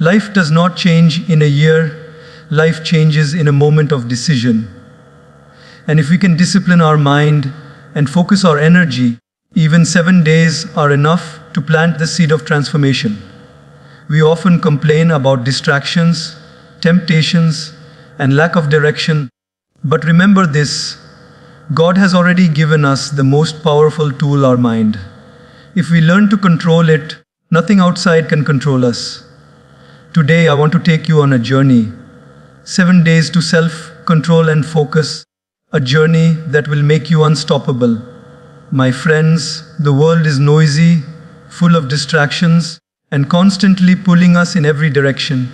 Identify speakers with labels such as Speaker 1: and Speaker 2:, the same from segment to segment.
Speaker 1: Life does not change in a year, life changes in a moment of decision. And if we can discipline our mind and focus our energy, even 7 days are enough to plant the seed of transformation. We often complain about distractions, temptations, and lack of direction. But remember this, God has already given us the most powerful tool, our mind. If we learn to control it, nothing outside can control us. Today I want to take you on a journey. 7 days to self-control and focus. A journey that will make you unstoppable. My friends, the world is noisy, full of distractions, and constantly pulling us in every direction.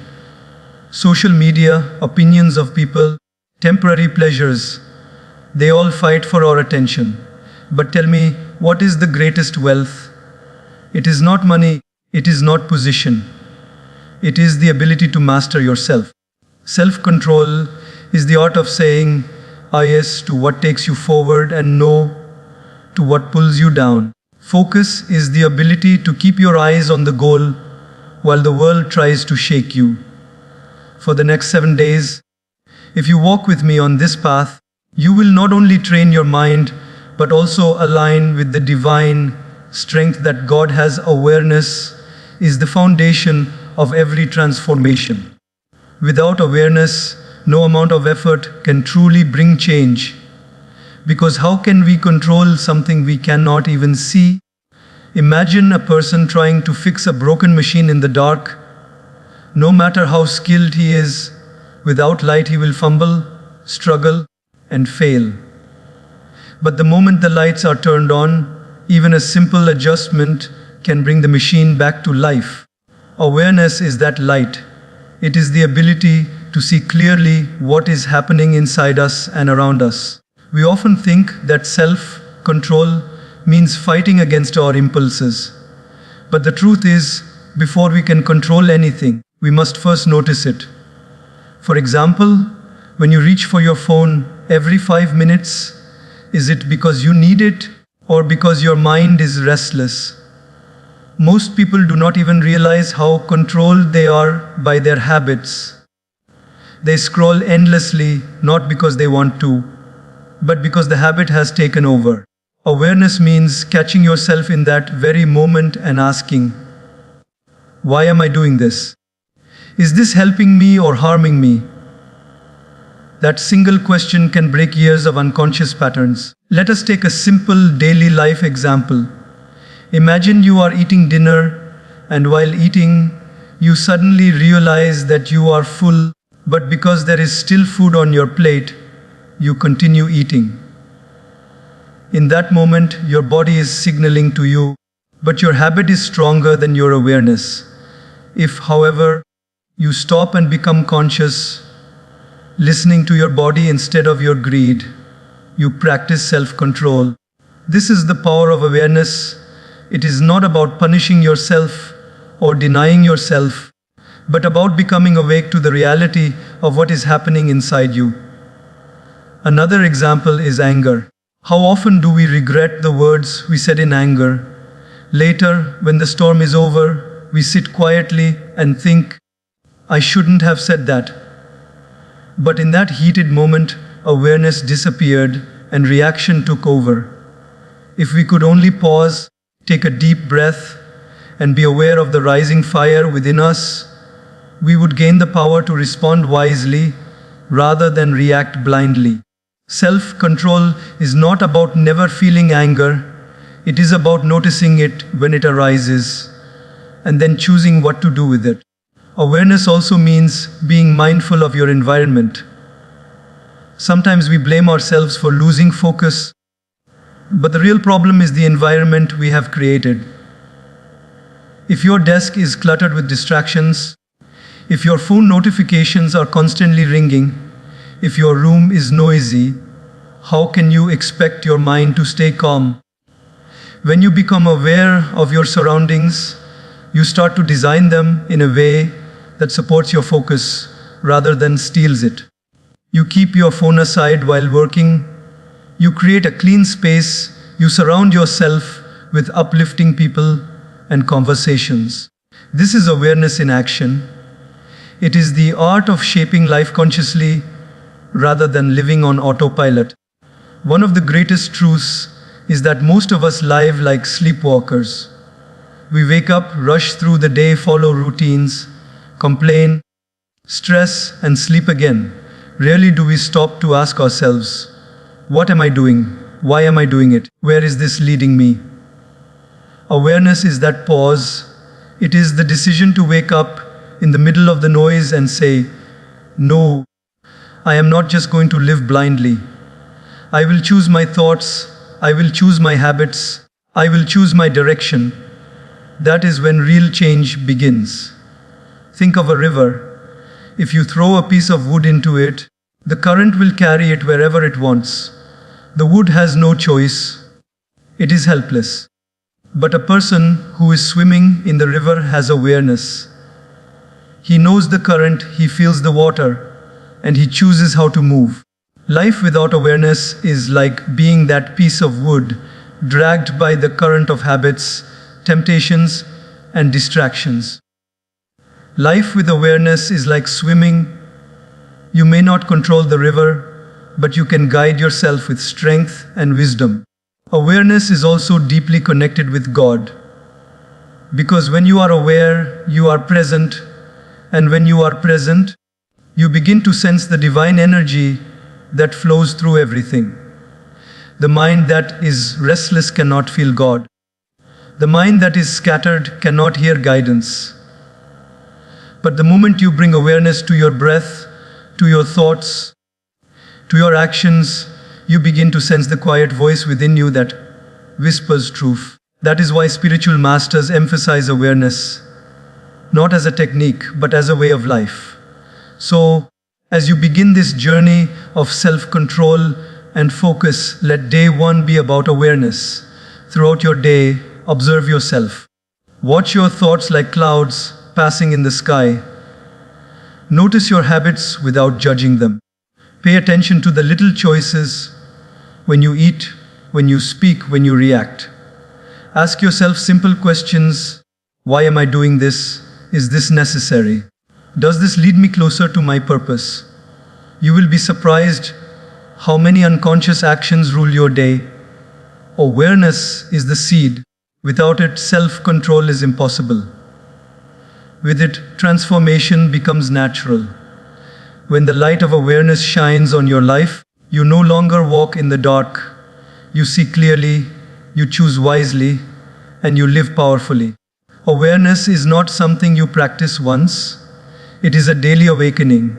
Speaker 1: Social media, opinions of people, temporary pleasures, they all fight for our attention. But tell me, what is the greatest wealth? It is not money, it is not position. It is the ability to master yourself. Self-control is the art of saying yes to what takes you forward and no to what pulls you down. Focus is the ability to keep your eyes on the goal while the world tries to shake you. For the next 7 days, if you walk with me on this path, you will not only train your mind, but also align with the divine strength that God has. Awareness is the foundation of every transformation. Without awareness, no amount of effort can truly bring change. Because how can we control something we cannot even see? Imagine a person trying to fix a broken machine in the dark. No matter how skilled he is, without light he will fumble, struggle, and fail. But the moment the lights are turned on, even a simple adjustment can bring the machine back to life. Awareness is that light. It is the ability to see clearly what is happening inside us and around us. We often think that self-control means fighting against our impulses. But the truth is, before we can control anything, we must first notice it. For example, when you reach for your phone every 5 minutes, is it because you need it or because your mind is restless? Most people do not even realize how controlled they are by their habits. They scroll endlessly, not because they want to, but because the habit has taken over. Awareness means catching yourself in that very moment and asking, why am I doing this? Is this helping me or harming me? That single question can break years of unconscious patterns. Let us take a simple daily life example. Imagine you are eating dinner, and while eating, you suddenly realize that you are full, but because there is still food on your plate, you continue eating. In that moment, your body is signaling to you, but your habit is stronger than your awareness. If, however, you stop and become conscious, listening to your body instead of your greed, you practice self-control. This is the power of awareness. It is not about punishing yourself or denying yourself, but about becoming awake to the reality of what is happening inside you. Another example is anger. How often do we regret the words we said in anger? Later, when the storm is over, we sit quietly and think, I shouldn't have said that. But in that heated moment, awareness disappeared and reaction took over. If we could only pause, take a deep breath, and be aware of the rising fire within us, we would gain the power to respond wisely rather than react blindly. Self-control is not about never feeling anger. It is about noticing it when it arises and then choosing what to do with it. Awareness also means being mindful of your environment. Sometimes we blame ourselves for losing focus, but the real problem is the environment we have created. If your desk is cluttered with distractions, if your phone notifications are constantly ringing, if your room is noisy, how can you expect your mind to stay calm? When you become aware of your surroundings, you start to design them in a way that supports your focus rather than steals it. You keep your phone aside while working. You create a clean space. You surround yourself with uplifting people and conversations. This is awareness in action. It is the art of shaping life consciously rather than living on autopilot. One of the greatest truths is that most of us live like sleepwalkers. We wake up, rush through the day, follow routines, complain, stress, and sleep again. Rarely do we stop to ask ourselves, what am I doing? Why am I doing it? Where is this leading me? Awareness is that pause. It is the decision to wake up in the middle of the noise and say, no, I am not just going to live blindly. I will choose my thoughts. I will choose my habits. I will choose my direction. That is when real change begins. Think of a river. If you throw a piece of wood into it, the current will carry it wherever it wants. The wood has no choice. It is helpless. But a person who is swimming in the river has awareness. He knows the current, he feels the water, and he chooses how to move. Life without awareness is like being that piece of wood dragged by the current of habits, temptations, and distractions. Life with awareness is like swimming. You may not control the river, but you can guide yourself with strength and wisdom. Awareness is also deeply connected with God. Because when you are aware, you are present, and when you are present, you begin to sense the divine energy that flows through everything. The mind that is restless cannot feel God. The mind that is scattered cannot hear guidance. But the moment you bring awareness to your breath, to your thoughts, to your actions, you begin to sense the quiet voice within you that whispers truth. That is why spiritual masters emphasize awareness, not as a technique, but as a way of life. So, as you begin this journey of self-control and focus, let day one be about awareness. Throughout your day, observe yourself. Watch your thoughts like clouds passing in the sky. Notice your habits without judging them. Pay attention to the little choices when you eat, when you speak, when you react. Ask yourself simple questions. Why am I doing this? Is this necessary? Does this lead me closer to my purpose? You will be surprised how many unconscious actions rule your day. Awareness is the seed. Without it, self-control is impossible. With it, transformation becomes natural. When the light of awareness shines on your life, you no longer walk in the dark. You see clearly, you choose wisely, and you live powerfully. Awareness is not something you practice once. It is a daily awakening.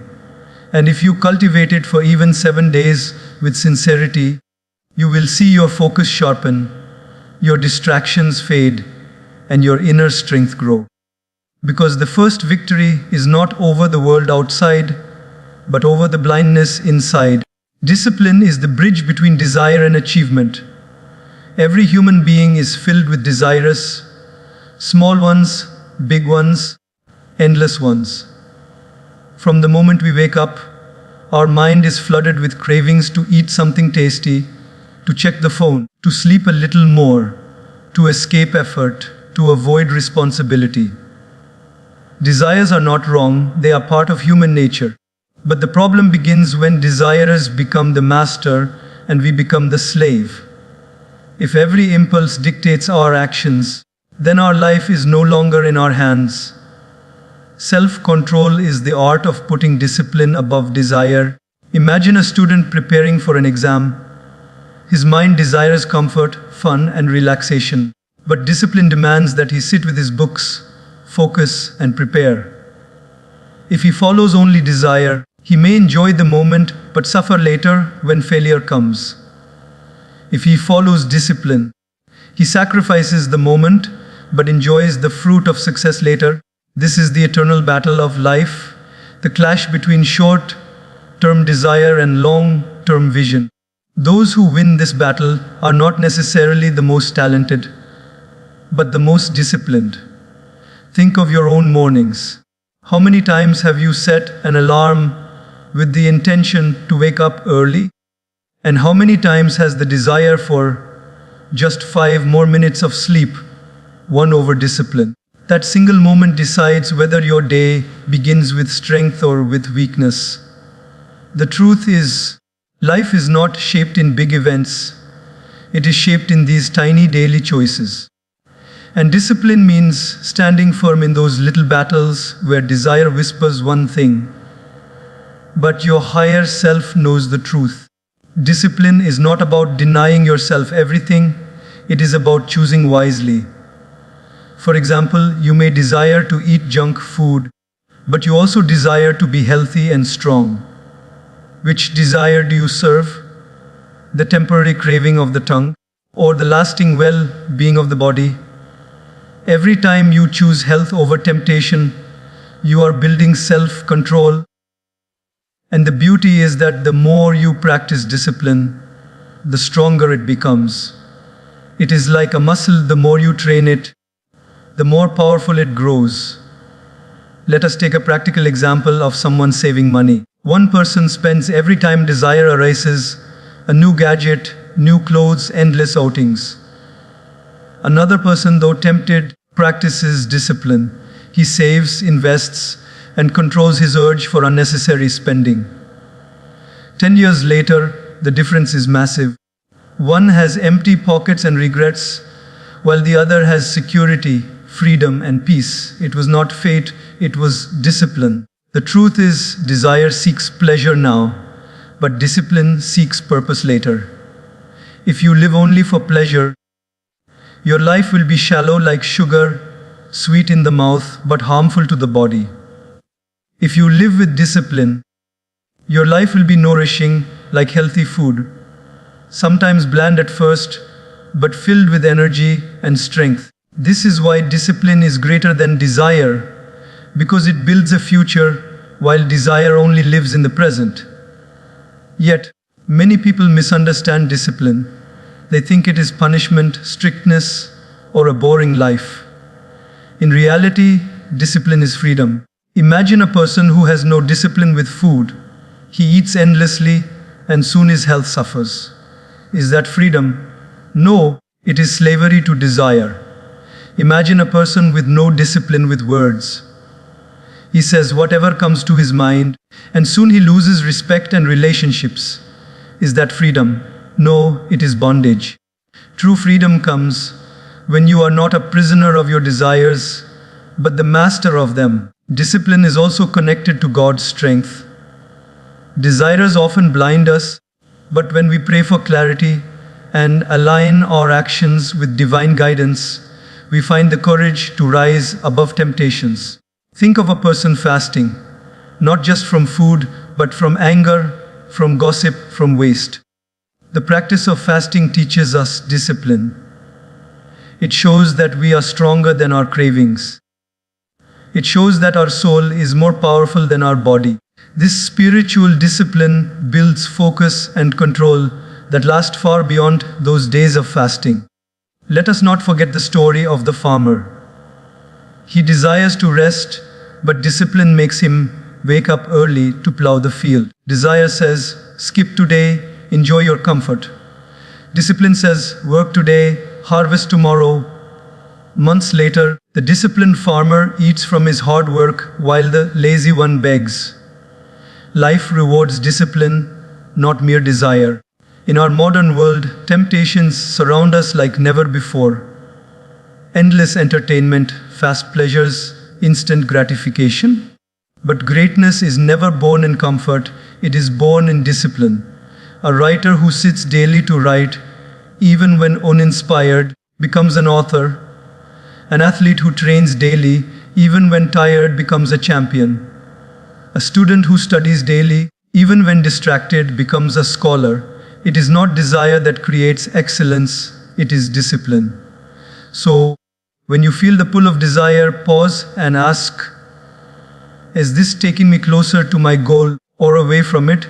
Speaker 1: And if you cultivate it for even 7 days with sincerity, you will see your focus sharpen, your distractions fade, and your inner strength grow. Because the first victory is not over the world outside, but over the blindness inside. Discipline is the bridge between desire and achievement. Every human being is filled with desires, small ones, big ones, endless ones. From the moment we wake up, our mind is flooded with cravings to eat something tasty, to check the phone, to sleep a little more, to escape effort, to avoid responsibility. Desires are not wrong, they are part of human nature. But the problem begins when desires become the master and we become the slave. If every impulse dictates our actions, then our life is no longer in our hands. Self-control is the art of putting discipline above desire. Imagine a student preparing for an exam. His mind desires comfort, fun, and relaxation. But discipline demands that he sit with his books, focus, and prepare. If he follows only desire, he may enjoy the moment but suffer later when failure comes. If he follows discipline, he sacrifices the moment but enjoys the fruit of success later. This is the eternal battle of life, the clash between short-term desire and long-term vision. Those who win this battle are not necessarily the most talented, but the most disciplined. Think of your own mornings. How many times have you set an alarm with the intention to wake up early? And how many times has the desire for just 5 more minutes of sleep won over discipline? That single moment decides whether your day begins with strength or with weakness. The truth is, life is not shaped in big events. It is shaped in these tiny daily choices. And discipline means standing firm in those little battles where desire whispers one thing, but your higher self knows the truth. Discipline is not about denying yourself everything, it is about choosing wisely. For example, you may desire to eat junk food, but you also desire to be healthy and strong. Which desire do you serve? The temporary craving of the tongue, or the lasting well-being of the body? Every time you choose health over temptation, you are building self-control. And the beauty is that the more you practice discipline, the stronger it becomes. It is like a muscle, the more you train it, the more powerful it grows. Let us take a practical example of someone saving money. One person spends every time desire arises, a new gadget, new clothes, endless outings. Another person, though tempted, practices discipline. He saves, invests, and controls his urge for unnecessary spending. 10 years later, the difference is massive. One has empty pockets and regrets, while the other has security, freedom, and peace. It was not fate, it was discipline. The truth is, desire seeks pleasure now, but discipline seeks purpose later. If you live only for pleasure, your life will be shallow like sugar, sweet in the mouth, but harmful to the body. If you live with discipline, your life will be nourishing like healthy food, sometimes bland at first, but filled with energy and strength. This is why discipline is greater than desire, because it builds a future while desire only lives in the present. Yet, many people misunderstand discipline. They think it is punishment, strictness, or a boring life. In reality, discipline is freedom. Imagine a person who has no discipline with food. He eats endlessly, and soon his health suffers. Is that freedom? No, it is slavery to desire. Imagine a person with no discipline with words. He says whatever comes to his mind, and soon he loses respect and relationships. Is that freedom? No, it is bondage. True freedom comes when you are not a prisoner of your desires, but the master of them. Discipline is also connected to God's strength. Desires often blind us, but when we pray for clarity and align our actions with divine guidance, we find the courage to rise above temptations. Think of a person fasting, not just from food, but from anger, from gossip, from waste. The practice of fasting teaches us discipline. It shows that we are stronger than our cravings. It shows that our soul is more powerful than our body. This spiritual discipline builds focus and control that last far beyond those days of fasting. Let us not forget the story of the farmer. He desires to rest, but discipline makes him wake up early to plow the field. Desire says, skip today, enjoy your comfort. Discipline says, work today, harvest tomorrow. Months later, the disciplined farmer eats from his hard work while the lazy one begs. Life rewards discipline, not mere desire. In our modern world, temptations surround us like never before. Endless entertainment, fast pleasures, instant gratification. But greatness is never born in comfort, it is born in discipline. A writer who sits daily to write, even when uninspired, becomes an author. An athlete who trains daily, even when tired, becomes a champion. A student who studies daily, even when distracted, becomes a scholar. It is not desire that creates excellence, it is discipline. So, when you feel the pull of desire, pause and ask, is this taking me closer to my goal or away from it?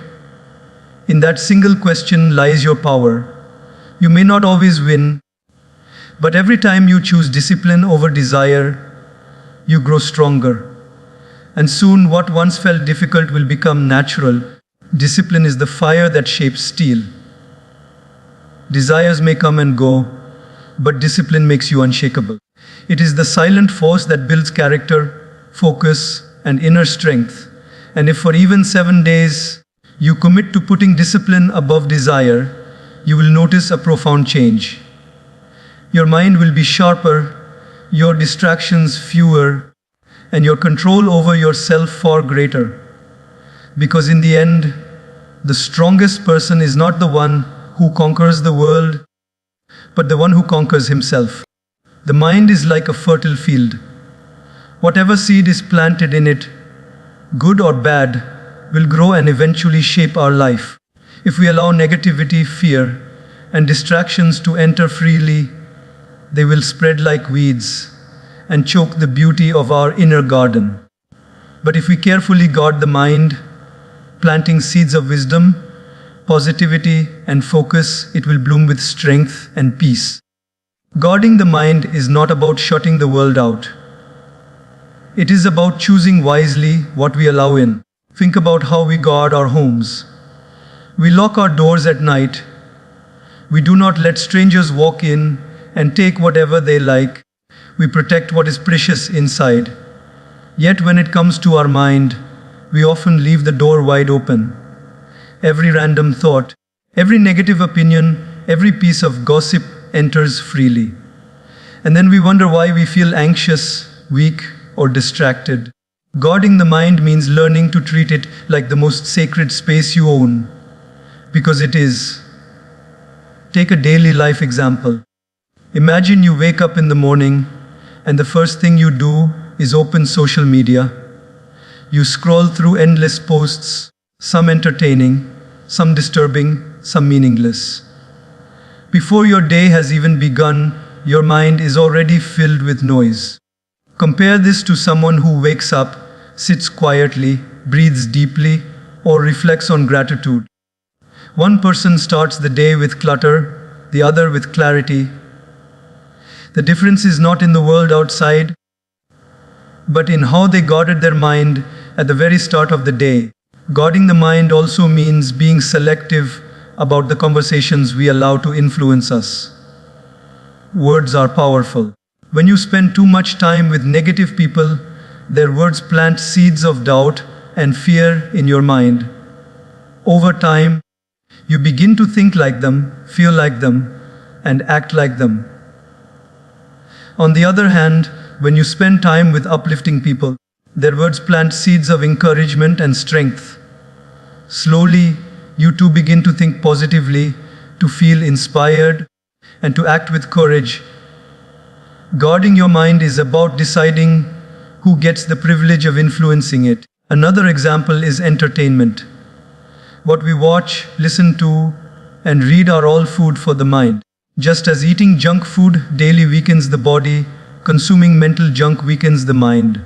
Speaker 1: In that single question lies your power. You may not always win, but every time you choose discipline over desire, you grow stronger. And soon what once felt difficult will become natural. Discipline is the fire that shapes steel. Desires may come and go, but discipline makes you unshakable. It is the silent force that builds character, focus, and inner strength. And if for even 7 days you commit to putting discipline above desire, you will notice a profound change. Your mind will be sharper, your distractions fewer, and your control over yourself far greater. Because in the end, the strongest person is not the one who conquers the world, but the one who conquers himself. The mind is like a fertile field. Whatever seed is planted in it, good or bad, will grow and eventually shape our life. If we allow negativity, fear, and distractions to enter freely, they will spread like weeds and choke the beauty of our inner garden. But if we carefully guard the mind, planting seeds of wisdom, positivity, and focus, it will bloom with strength and peace. Guarding the mind is not about shutting the world out. It is about choosing wisely what we allow in. Think about how we guard our homes. We lock our doors at night. We do not let strangers walk in and take whatever they like. We protect what is precious inside. Yet when it comes to our mind, we often leave the door wide open. Every random thought, every negative opinion, every piece of gossip enters freely. And then we wonder why we feel anxious, weak, or distracted. Guarding the mind means learning to treat it like the most sacred space you own, because it is. Take a daily life example. Imagine you wake up in the morning and the first thing you do is open social media. You scroll through endless posts, some entertaining, some disturbing, some meaningless. Before your day has even begun, your mind is already filled with noise. Compare this to someone who wakes up, sits quietly, breathes deeply, or reflects on gratitude. One person starts the day with clutter, the other with clarity. The difference is not in the world outside, but in how they guarded their mind at the very start of the day. Guarding the mind also means being selective about the conversations we allow to influence us. Words are powerful. When you spend too much time with negative people, their words plant seeds of doubt and fear in your mind. Over time, you begin to think like them, feel like them, and act like them. On the other hand, when you spend time with uplifting people, their words plant seeds of encouragement and strength. Slowly, you too begin to think positively, to feel inspired, and to act with courage. Guarding your mind is about deciding who gets the privilege of influencing it. Another example is entertainment. What we watch, listen to, and read are all food for the mind. Just as eating junk food daily weakens the body, consuming mental junk weakens the mind.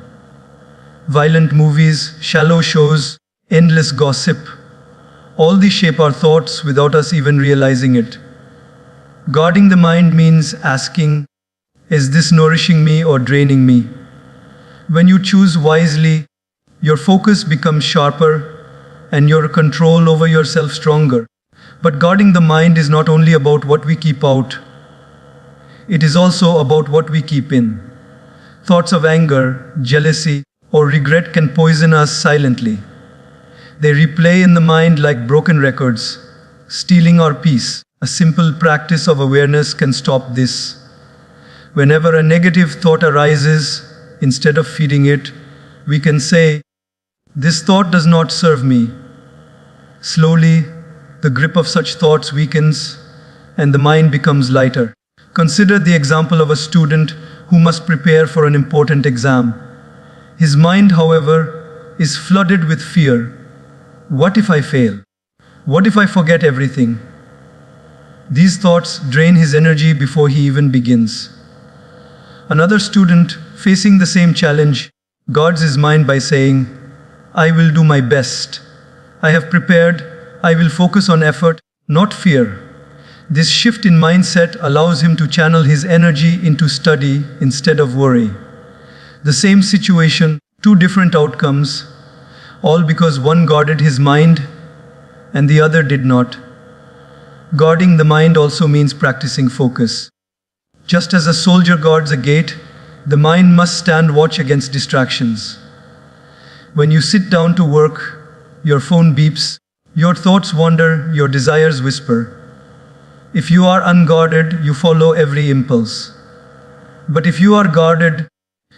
Speaker 1: Violent movies, shallow shows, endless gossip, all these shape our thoughts without us even realizing it. Guarding the mind means asking, is this nourishing me or draining me? When you choose wisely, your focus becomes sharper and your control over yourself stronger. But guarding the mind is not only about what we keep out, it is also about what we keep in. Thoughts of anger, jealousy, or regret can poison us silently. They replay in the mind like broken records, stealing our peace. A simple practice of awareness can stop this. Whenever a negative thought arises, instead of feeding it, we can say, "This thought does not serve me." Slowly, the grip of such thoughts weakens and the mind becomes lighter. Consider the example of a student who must prepare for an important exam. His mind, however, is flooded with fear. What if I fail? What if I forget everything? These thoughts drain his energy before he even begins. Another student, facing the same challenge, guards his mind by saying, "I will do my best. I have prepared. I will focus on effort, not fear." This shift in mindset allows him to channel his energy into study instead of worry. The same situation, two different outcomes, all because one guarded his mind and the other did not. Guarding the mind also means practicing focus. Just as a soldier guards a gate, The mind must stand watch against distractions. When you sit down to work, your phone beeps, your thoughts wander, your desires whisper. If you are unguarded, you follow every impulse. But if you are guarded,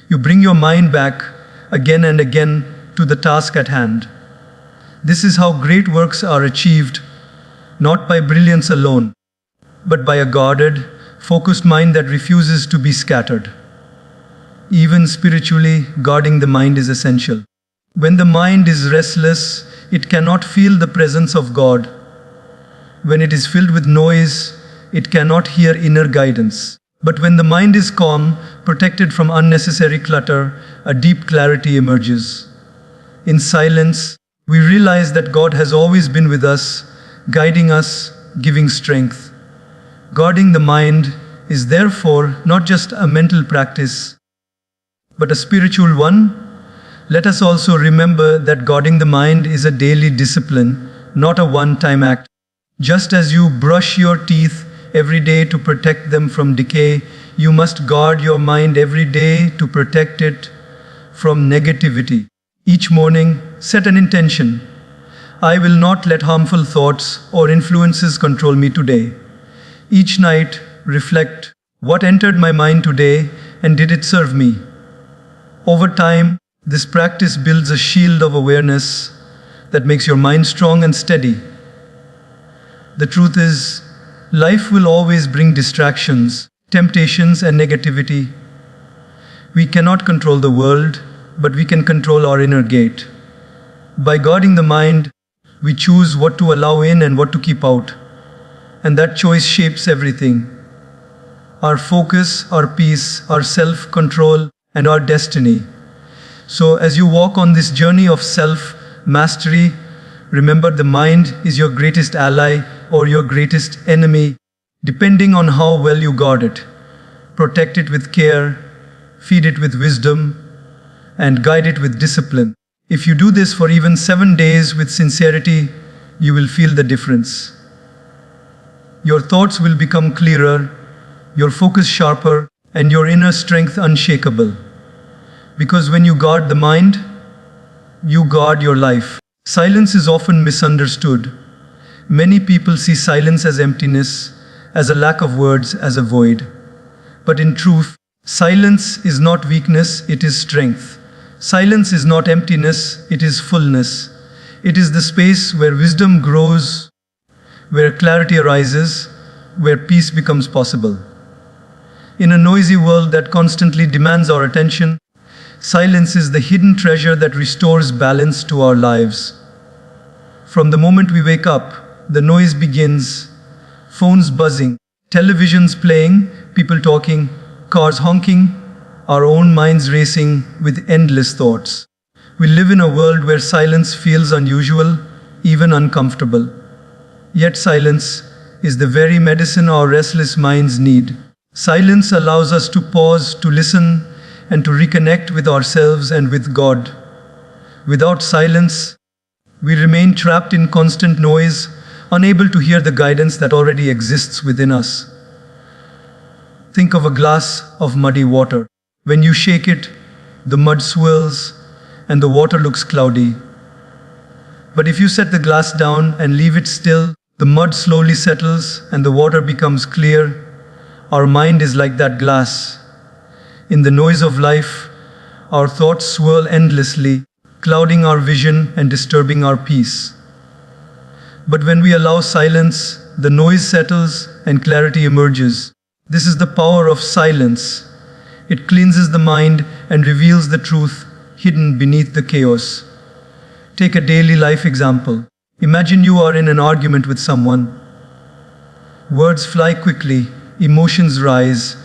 Speaker 1: you bring your mind back again and again to the task at hand. This is how great works are achieved, not by brilliance alone, but by a guarded, focused mind that refuses to be scattered. Even spiritually, guarding the mind is essential. When the mind is restless, it cannot feel the presence of God. When it is filled with noise, it cannot hear inner guidance. But when the mind is calm, protected from unnecessary clutter, a deep clarity emerges. In silence, we realize that God has always been with us, guiding us, giving strength. Guarding the mind is therefore not just a mental practice, but a spiritual one. Let us also remember that guarding the mind is a daily discipline, not a one-time act. Just as you brush your teeth every day to protect them from decay, you must guard your mind every day to protect it from negativity. Each morning, set an intention. I will not let harmful thoughts or influences control me today. Each night, reflect, what entered my mind today and did it serve me? Over time, this practice builds a shield of awareness that makes your mind strong and steady. The truth is, life will always bring distractions, temptations, and negativity. We cannot control the world, but we can control our inner gate. By guarding the mind, we choose what to allow in and what to keep out. And that choice shapes everything. Our focus, our peace, our self-control, and our destiny. So as you walk on this journey of self-mastery, remember the mind is your greatest ally or your greatest enemy, depending on how well you guard it. Protect it with care, feed it with wisdom, and guide it with discipline. If you do this for even 7 days with sincerity, you will feel the difference. Your thoughts will become clearer, your focus sharper, and your inner strength unshakable. Because when you guard the mind, you guard your life. Silence is often misunderstood. Many people see silence as emptiness, as a lack of words, as a void. But in truth, silence is not weakness, it is strength. Silence is not emptiness, it is fullness. It is the space where wisdom grows, where clarity arises, where peace becomes possible. In a noisy world that constantly demands our attention, silence is the hidden treasure that restores balance to our lives. From the moment we wake up, the noise begins. Phones buzzing, televisions playing, people talking, cars honking, our own minds racing with endless thoughts. We live in a world where silence feels unusual, even uncomfortable. Yet silence is the very medicine our restless minds need. Silence allows us to pause, to listen, and to reconnect with ourselves and with God. Without silence, we remain trapped in constant noise, unable to hear the guidance that already exists within us. Think of a glass of muddy water. When you shake it, the mud swirls and the water looks cloudy. But if you set the glass down and leave it still, the mud slowly settles and the water becomes clear. Our mind is like that glass. In the noise of life, our thoughts swirl endlessly, clouding our vision and disturbing our peace. But when we allow silence, the noise settles and clarity emerges. This is the power of silence. It cleanses the mind and reveals the truth hidden beneath the chaos. Take a daily life example. Imagine you are in an argument with someone. Words fly quickly, emotions rise,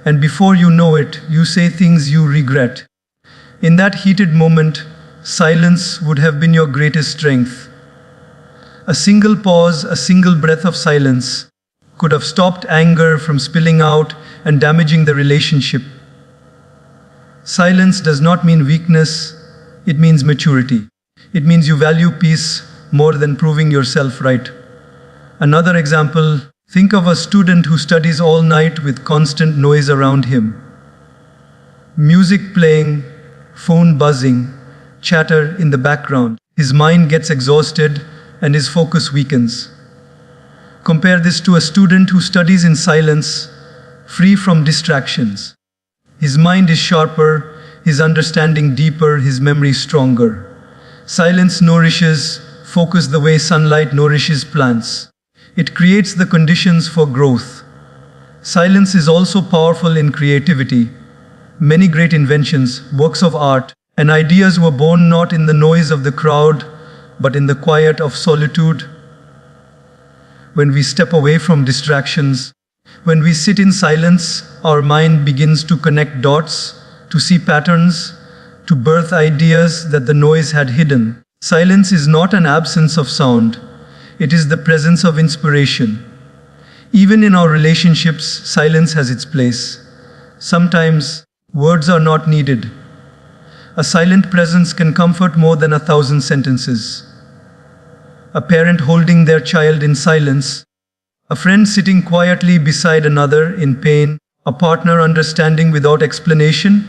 Speaker 1: and before you know it, you say things you regret. In that heated moment, silence would have been your greatest strength. A single pause, a single breath of silence could have stopped anger from spilling out and damaging the relationship. Silence does not mean weakness, it means maturity. It means you value peace more than proving yourself right. Another example, think of a student who studies all night with constant noise around him. Music playing, phone buzzing, chatter in the background. His mind gets exhausted and his focus weakens. Compare this to a student who studies in silence, free from distractions. His mind is sharper, his understanding deeper, his memory stronger. Silence nourishes focus the way sunlight nourishes plants. It creates the conditions for growth. Silence is also powerful in creativity. Many great inventions, works of art, and ideas were born not in the noise of the crowd, but in the quiet of solitude. When we step away from distractions, when we sit in silence, our mind begins to connect dots, to see patterns, to birth ideas that the noise had hidden. Silence is not an absence of sound, it is the presence of inspiration. Even in our relationships, silence has its place. Sometimes, words are not needed. A silent presence can comfort more than 1,000 sentences. A parent holding their child in silence, a friend sitting quietly beside another in pain, a partner understanding without explanation.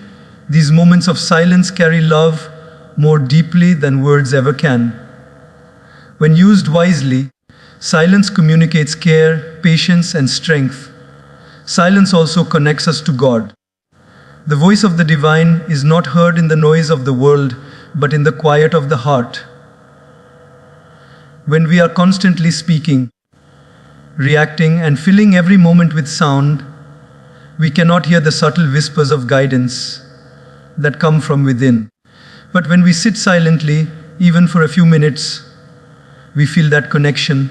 Speaker 1: These moments of silence carry love more deeply than words ever can. When used wisely, silence communicates care, patience, and strength. Silence also connects us to God. The voice of the divine is not heard in the noise of the world, but in the quiet of the heart. When we are constantly speaking, reacting, and filling every moment with sound, we cannot hear the subtle whispers of guidance that come from within. But when we sit silently, even for a few minutes, we feel that connection.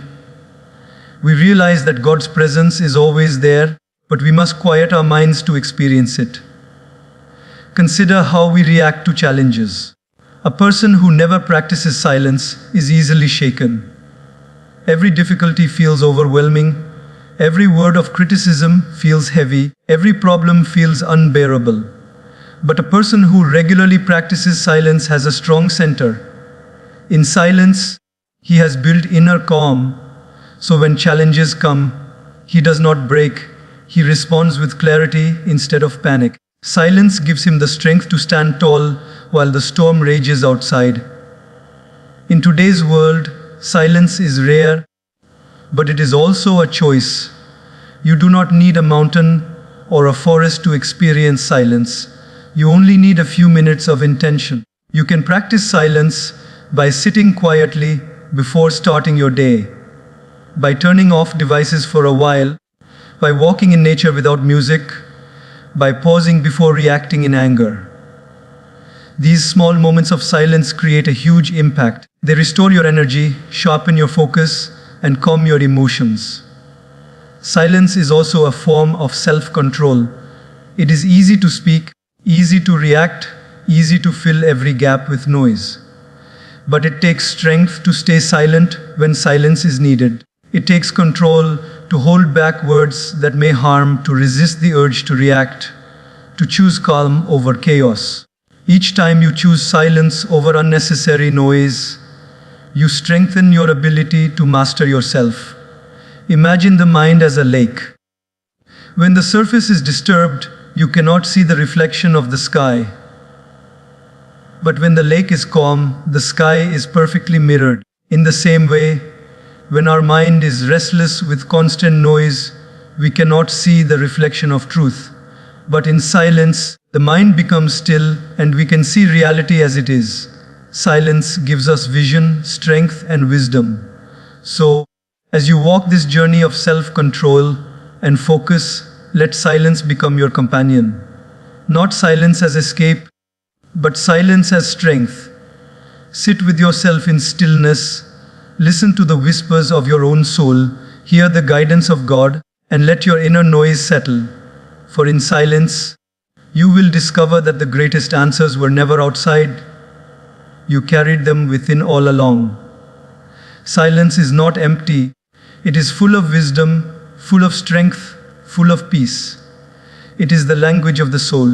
Speaker 1: We realize that God's presence is always there, but we must quiet our minds to experience it. Consider how we react to challenges. A person who never practices silence is easily shaken. Every difficulty feels overwhelming. Every word of criticism feels heavy. Every problem feels unbearable. But a person who regularly practices silence has a strong center. In silence, he has built inner calm. So when challenges come, he does not break. He responds with clarity instead of panic. Silence gives him the strength to stand tall while the storm rages outside. In today's world, silence is rare, but it is also a choice. You do not need a mountain or a forest to experience silence. You only need a few minutes of intention. You can practice silence by sitting quietly before starting your day, by turning off devices for a while, by walking in nature without music, by pausing before reacting in anger. These small moments of silence create a huge impact. They restore your energy, sharpen your focus, and calm your emotions. Silence is also a form of self-control. It is easy to speak, easy to react, easy to fill every gap with noise. But it takes strength to stay silent when silence is needed. It takes control to hold back words that may harm, to resist the urge to react, to choose calm over chaos. Each time you choose silence over unnecessary noise, you strengthen your ability to master yourself. Imagine the mind as a lake. When the surface is disturbed, you cannot see the reflection of the sky. But when the lake is calm, the sky is perfectly mirrored. In the same way, when our mind is restless with constant noise, we cannot see the reflection of truth. But in silence, the mind becomes still and we can see reality as it is. Silence gives us vision, strength, and wisdom. So, as you walk this journey of self-control and focus, let silence become your companion. Not silence as escape, but silence as strength. Sit with yourself in stillness. Listen to the whispers of your own soul, hear the guidance of God, and let your inner noise settle. For in silence, you will discover that the greatest answers were never outside. You carried them within all along. Silence is not empty. It is full of wisdom, full of strength, full of peace. It is the language of the soul.